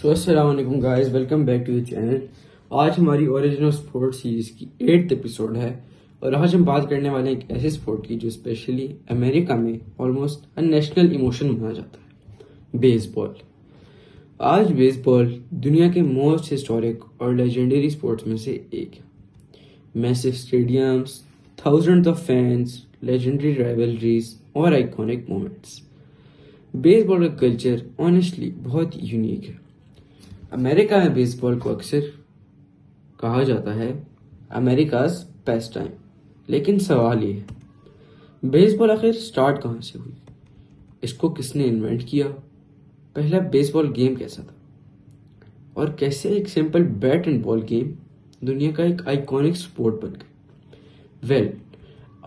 तो अस्सलाम वालेकुम guys, welcome back to the channel. आज हमारी ओरिजिनल स्पोर्ट सीरीज की 8th एपिसोड है और आज हम बात करने वाले हैं एक ऐसे स्पोर्ट की जो स्पेशली अमेरिका में ऑलमोस्ट नेशनल इमोशन माना जाता है, बेसबॉल। आज बेसबॉल दुनिया के मोस्ट हिस्टोरिक और लेजेंडरी स्पोर्ट्स में से एक है। Massive stadiums, thousands of fans, legendary rivalries और आइकॉनिक मोमेंट्स। बेसबॉल का कल्चर ऑनेस्टली बहुत यूनिक है। अमेरिका में बेसबॉल को अक्सर कहा जाता है अमेरिकाज पेस्ट टाइम, लेकिन सवाल ये है, बेसबॉल आखिर स्टार्ट कहाँ से हुई? इसको किसने इन्वेंट किया? पहला बेसबॉल गेम कैसा था? और कैसे एक simple bat and ball game दुनिया का एक आइकॉनिक स्पोर्ट बन गया? वेल,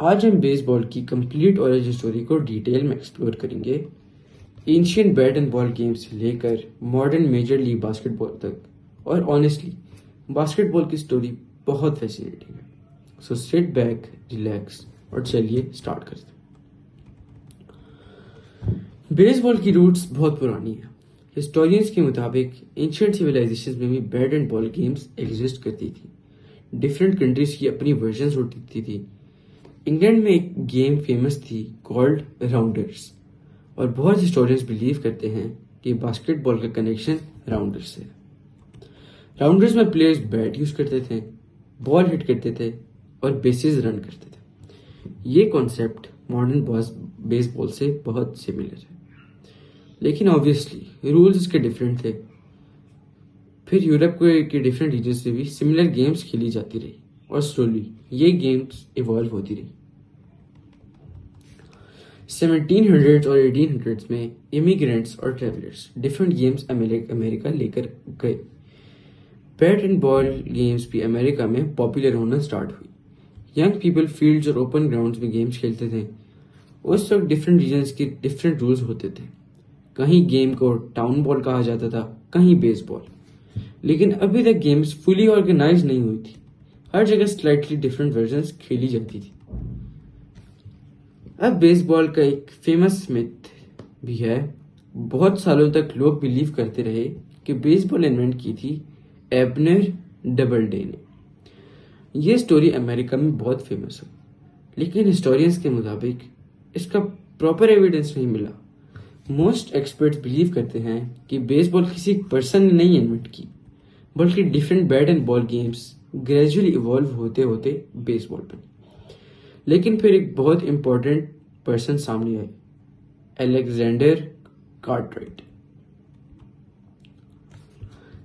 आज हम बेसबॉल की कंप्लीट ओरिजिन स्टोरी को डिटेल में एक्सप्लोर करेंगे, ancient bat and ball game से लेकर मॉडर्न मेजर लीग बास्केटबॉल तक। और ऑनेस्टली बास्केटबॉल की स्टोरी बहुत फैसिनेटिंग है। सो सिट बैक, रिलैक्स और चलिए स्टार्ट करते हैं। बेसबॉल की रूट्स बहुत पुरानी है। हिस्टोरियंस के मुताबिक एंशियंट सिविलाइजेशन में भी bat and ball games exist करती थी। डिफरेंट कंट्रीज की अपनी वर्जन होती थी। इंग्लैंड में एक गेम फेमस थी कॉल्ड राउंडर्स, और बहुत हिस्टोरियंस बिलीव करते हैं कि बास्केटबॉल का कनेक्शन राउंडर्स से। राउंडर्स में प्लेयर्स बैट यूज करते थे, बॉल हिट करते थे और बेसिस रन करते थे। ये कॉन्सेप्ट मॉडर्न बेसबॉल से बहुत सिमिलर है, लेकिन ऑब्वियसली रूल्स इसके डिफरेंट थे। फिर यूरोप के डिफरेंट रीजन से भी सिमिलर गेम्स खेली जाती रही और स्लोली ये गेम्स इवॉल्व होती रही। 1700s और 1800s में इमिग्रेंट्स और ट्रेवलर्स डिफरेंट गेम्स अमेरिका लेकर गए। बैट एंड बॉल गेम्स भी अमेरिका में पॉपुलर होना स्टार्ट हुई। यंग पीपल फील्ड्स और ओपन ग्राउंड्स में गेम्स खेलते थे। उस वक्त डिफरेंट रीजन्स के डिफरेंट रूल्स होते थे। कहीं गेम को टाउन बॉल कहा जाता था, कहीं बेसबॉल। लेकिन अभी तक गेम्स फुली ऑर्गेनाइज नहीं हुई थी। हर जगह स्लाइटली डिफरेंट वर्जन्स खेली जाती थी। अब बेसबॉल का एक फेमस मिथ भी है। बहुत सालों तक लोग बिलीव करते रहे कि बेसबॉल इन्वेंट की थी एबनर डबलडे ने। यह स्टोरी अमेरिका में बहुत फेमस है, लेकिन हिस्टोरियंस के मुताबिक इसका प्रॉपर एविडेंस नहीं मिला। मोस्ट एक्सपर्ट्स बिलीव करते हैं कि बेसबॉल किसी पर्सन ने नहीं इन्वेंट की, बल्कि different bat and ball games gradually evolve होते होते बेसबॉल बनी। लेकिन फिर एक बहुत इंपॉर्टेंट पर्सन सामने आए, अलेक्जेंडर कार्टराइट।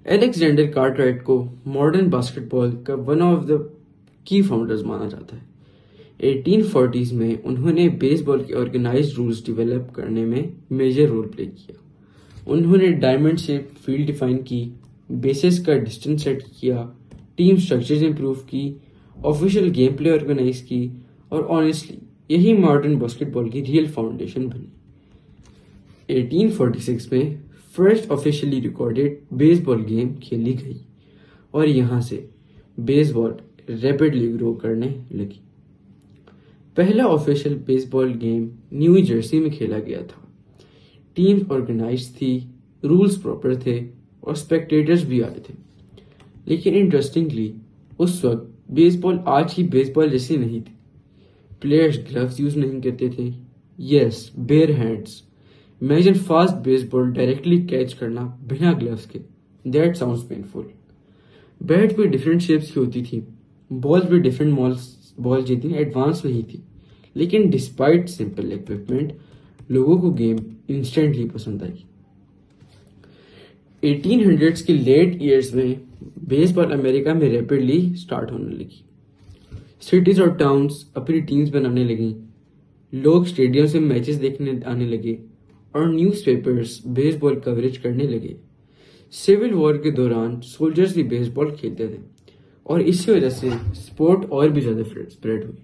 अलेक्जेंडर कार्टराइट को मॉडर्न बास्केटबॉल का one of the key founders माना जाता है। 1840s में उन्होंने बेसबॉल के ऑर्गेनाइज्ड रूल्स डेवलप करने में मेजर रोल प्ले किया। उन्होंने डायमंड शेप फील्ड डिफाइन की, बेसिस का डिस्टेंस सेट किया, टीम स्ट्रक्चर्स इंप्रूव की, ऑफिशियल गेम प्ले ऑर्गेनाइज की, और ऑनेस्टली यही मॉडर्न बास्केटबॉल की रियल फाउंडेशन बनी। 1846 में first officially recorded baseball game खेली गई और यहां से बेसबॉल रैपिडली ग्रो करने लगी। पहला official baseball game new Jersey में खेला गया था। टीम ऑर्गेनाइज थी, रूल्स प्रॉपर थे और स्पेक्टेटर्स भी आए थे। लेकिन इंटरेस्टिंगली उस वक्त बेसबॉल आज की बेसबॉल जैसी नहीं थी। प्लेयर्स ग्लव्स यूज नहीं करते थे। Yes, bare hands. Imagine fast baseball directly catch करना बिना ग्लव्स के। That sounds painful. बैट भी डिफरेंट शेप्स की होती थी, बॉल भी डिफरेंट बॉल जितनी एडवांस नहीं थी। लेकिन डिस्पाइट सिंपल इक्विपमेंट लोगों को गेम इंस्टेंटली पसंद आई। 1800s के लेट ईयर्स में बेसबॉल अमेरिका में रैपिडली स्टार्ट होने लगी। सिटीज और टाउन्स अपनी टीम्स बनाने लगी, लोग स्टेडियम से मैचेस देखने आने लगे और न्यूज़पेपर्स बेसबॉल कवरेज करने लगे। सिविल वॉर के दौरान सोल्जर्स भी बेसबॉल खेलते थे और इसी वजह से स्पोर्ट और भी ज्यादा स्प्रेड हुई।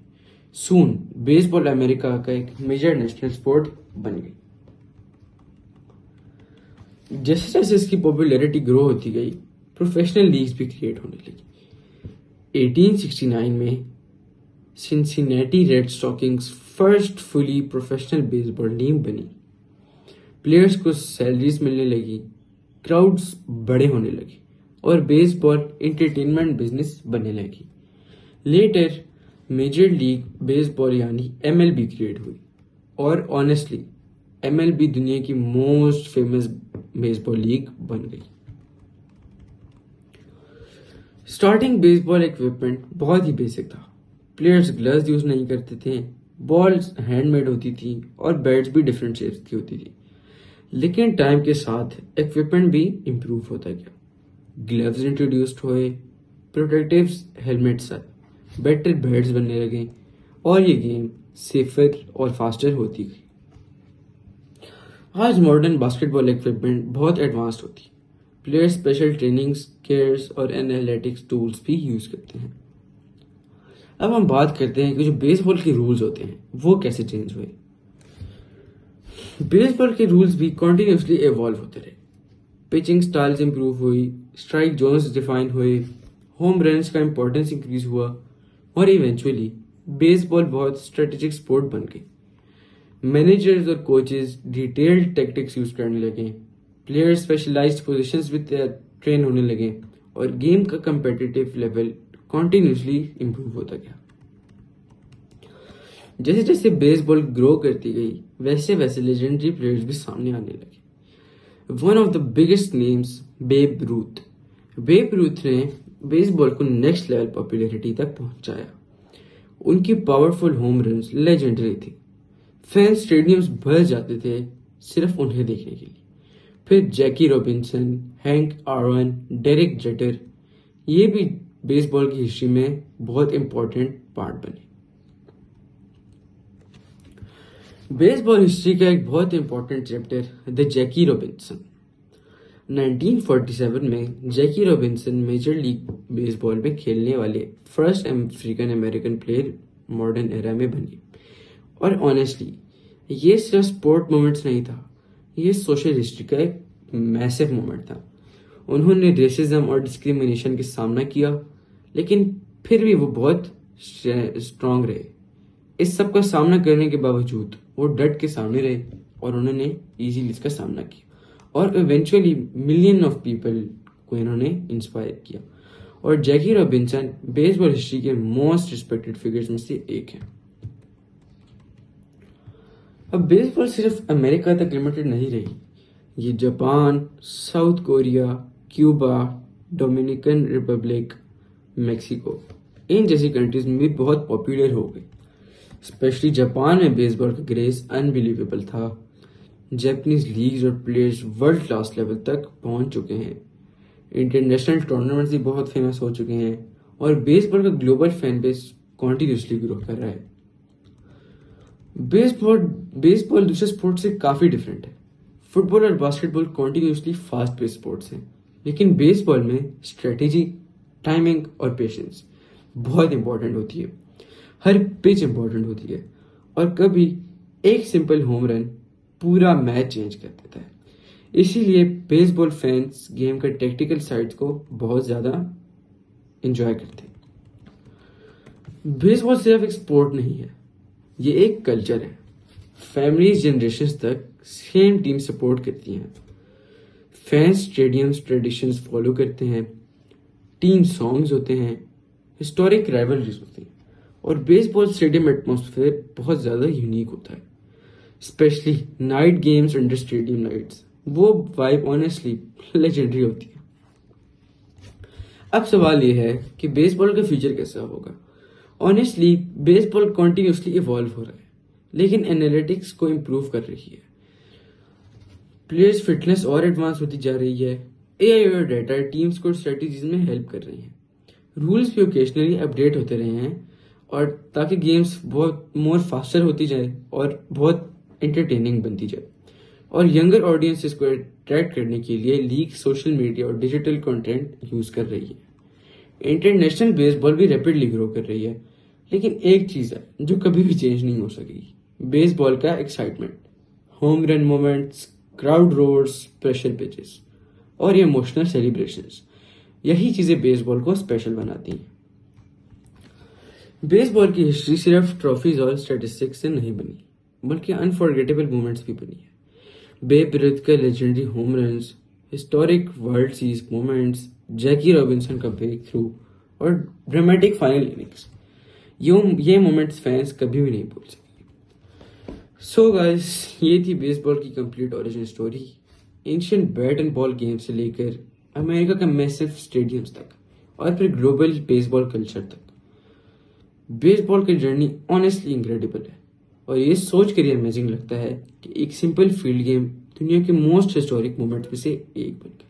सून बेसबॉल अमेरिका का एक मेजर नेशनल स्पोर्ट बन गई। जैसे जैसे इसकी पॉपुलैरिटी ग्रो होती गई, प्रोफेशनल लीग्स भी क्रिएट होने लगी। 1869 में Cincinnati red stockings first fully professional baseball team बनी। प्लेयर्स को सैलरीज मिलने लगी, क्राउड्स बड़े होने लगे और बेसबॉल एंटरटेनमेंट बिजनेस बनने लगी। लेटर मेजर लीग बेसबॉल यानी MLB क्रिएट हुई और ऑनेस्टली MLB दुनिया की मोस्ट फेमस बेसबॉल लीग बन गई। स्टार्टिंग बेसबॉल इक्विपमेंट बहुत ही बेसिक था। प्लेयर्स ग्लव्स यूज नहीं करते थे, बॉल्स हैंडमेड होती थी और बैट्स भी डिफरेंट शेप्स की होती थी। लेकिन टाइम के साथ इक्विपमेंट भी इम्प्रूव होता गया। ग्लव्स इंट्रोड्यूस्ड हुए, प्रोटेक्टिव हेलमेट्स आए, बेटर बैट्स बनने लगे और ये गेम सेफर और फास्टर होती गई। आज मॉडर्न बास्केटबॉल इक्विपमेंट बहुत एडवांस्ड होती है। प्लेयर्स स्पेशल ट्रेनिंग्स, केयर्स और एनालिटिक्स टूल्स भी यूज करते हैं। अब हम बात करते हैं कि जो बेसबॉल के रूल्स होते हैं वो कैसे चेंज हुए। बेसबॉल के रूल्स भी कॉन्टिन्यूसली इवॉल्व होते रहे। पिचिंग स्टाइल्स इंप्रूव हुई, स्ट्राइक जोन्स डिफाइन हुए, होम रन्स का इंपॉर्टेंस इंक्रीज हुआ और इवेंचुअली बेसबॉल बहुत स्ट्रेटेजिक स्पोर्ट बन गई। मैनेजर्स और कोचेस डिटेल्ड टैक्टिक्स यूज करने लगे, प्लेयर्स स्पेशलाइज्ड पोजीशंस में ट्रेन होने लगे और गेम का कंपेटिटिव लेवल कॉन्टिन्यूसली इंप्रूव होता गया। जैसे जैसे बेसबॉल ग्रो करती गई वैसे वैसे लेजेंडरी प्लेयर्स भी सामने आने लगे। One of the biggest names Babe Ruth. Babe Ruth ने बेसबॉल को नेक्स्ट लेवल पॉपुलैरिटी तक पहुंचाया। उनकी पावरफुल होम रन्स लेजेंडरी थी। फैन स्टेडियम्स भर जाते थे सिर्फ उन्हें देखने के लिए। फिर Jackie Robinson, Hank Aaron, Derek Jeter, ये भी बेसबॉल की हिस्ट्री में बहुत इंपॉर्टेंट पार्ट बने। बेसबॉल हिस्ट्री का एक बहुत important chapter the Jackie Robinson. 1947 में Jackie Robinson Major league baseball में खेलने वाले first African American player modern era में बने। और ऑनेस्टली ये सिर्फ स्पोर्ट मोमेंट्स नहीं था, ये सोशल हिस्ट्री का एक मैसिव मोमेंट था। उन्होंने रेसिज्म और डिस्क्रिमिनेशन का सामना किया, लेकिन फिर भी वो बहुत स्ट्रांग रहे। इस सब का सामना करने के बावजूद वो डट के सामने रहे और उन्होंने इजीली इसका सामना किया और इवेंचुअली मिलियन ऑफ पीपल को इन्होंने इंस्पायर किया। और जैकी रॉबिन्सन बेसबॉल हिस्ट्री के मोस्ट रिस्पेक्टेड फिगर्स में से एक है। अब बेसबॉल सिर्फ अमेरिका तक लिमिटेड नहीं रही, ये Japan, South Korea, Cuba, Dominican Republic, Mexico, इन जैसी कंट्रीज में भी बहुत पॉपुलर हो गई। स्पेशली जापान में बेसबॉल का क्रेज अनबिलीवेबल था। जापानीज लीग्स और प्लेयर्स वर्ल्ड क्लास लेवल तक पहुंच चुके हैं। इंटरनेशनल टूर्नामेंट्स भी बहुत फेमस हो चुके हैं और बेसबॉल का global fan base continuously grow कर रहा है। बेसबॉल दूसरे स्पोर्ट से काफी डिफरेंट है। फुटबॉल और basketball continuously fast pace sports हैं, लेकिन बेसबॉल में स्ट्रेटेजी, टाइमिंग और पेशेंस बहुत इंपॉर्टेंट होती है। हर पिच इंपॉर्टेंट होती है और कभी एक सिंपल होम रन पूरा मैच चेंज कर देता है। इसीलिए बेसबॉल फैंस गेम का टेक्टिकल साइड्स को बहुत ज्यादा एंजॉय करते हैं। बेसबॉल सिर्फ एक स्पोर्ट नहीं है, ये एक कल्चर है। फैमिलीज जनरेशंस तक सेम टीम सपोर्ट करती हैं। फैंस स्टेडियम्स ट्रेडिशंस फॉलो करते हैं, टीम सॉन्ग्स होते हैं, हिस्टोरिक राइवलरीज होती हैं और बेसबॉल स्टेडियम एटमॉस्फेयर बहुत ज्यादा यूनिक होता है। Specially night games under stadium nights, वो वाइब ऑनेस्टली लेजेंडरी होती है। अब सवाल ये है कि बेसबॉल का फ्यूचर कैसा होगा। ऑनेस्टली बेसबॉल कॉन्टिन्यूसली इवॉल्व हो रहा है, लेकिन एनालिटिक्स को इम्प्रूव कर रही है। प्लेयर्स फिटनेस और एडवांस होती जा रही है। एआई और डेटा टीम्स को स्ट्रेटेजीज में हेल्प कर रही हैं। रूल्स भी ओकेजनली अपडेट होते रहे हैं और ताकि गेम्स बहुत मोर फास्टर होती जाए और बहुत एंटरटेनिंग बनती जाए। और यंगर ऑडियंसेस को अट्रैक्ट करने के लिए लीग सोशल मीडिया और डिजिटल कंटेंट यूज कर रही है। इंटरनेशनल बेसबॉल भी रैपिडली ग्रो कर रही है, लेकिन एक चीज है जो कभी भी चेंज नहीं हो सकेगी, बेसबॉल का excitement, home run moments, crowd roars, pressure pitches और इमोशनल सेलिब्रेशंस। यही चीजें बेसबॉल को स्पेशल बनाती हैं। बेसबॉल की हिस्ट्री सिर्फ ट्रॉफीज और स्टैटिस्टिक्स से नहीं बनी, बल्कि अनफॉरगेटेबल मोमेंट्स भी बनी है। बेब रूथ का legendary home runs, historic World Series moments, Jackie Robinson का ब्रेक थ्रू और ड्रामेटिक फाइनल इनिंग्स, ये मोमेंट्स फैंस कभी भी नहीं भूल सकते। सो गाइस, ये थी बेसबॉल की complete origin story, ancient bat and ball game से लेकर अमेरिका के मैसिव स्टेडियम्स तक और फिर ग्लोबल बेसबॉल कल्चर तक। बेसबॉल की जर्नी ऑनेस्टली इनक्रेडिबल है और ये सोच कर अमेजिंग लगता है कि एक सिंपल फील्ड गेम दुनिया के मोस्ट हिस्टोरिक मोमेंट में से एक बन गया।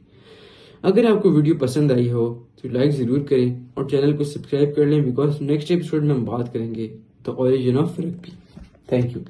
अगर आपको वीडियो पसंद आई हो तो लाइक जरूर करें और चैनल को सब्सक्राइब कर लें, बिकॉज नेक्स्ट एपिसोड में हम बात करेंगे the origin of rugby. Thank you.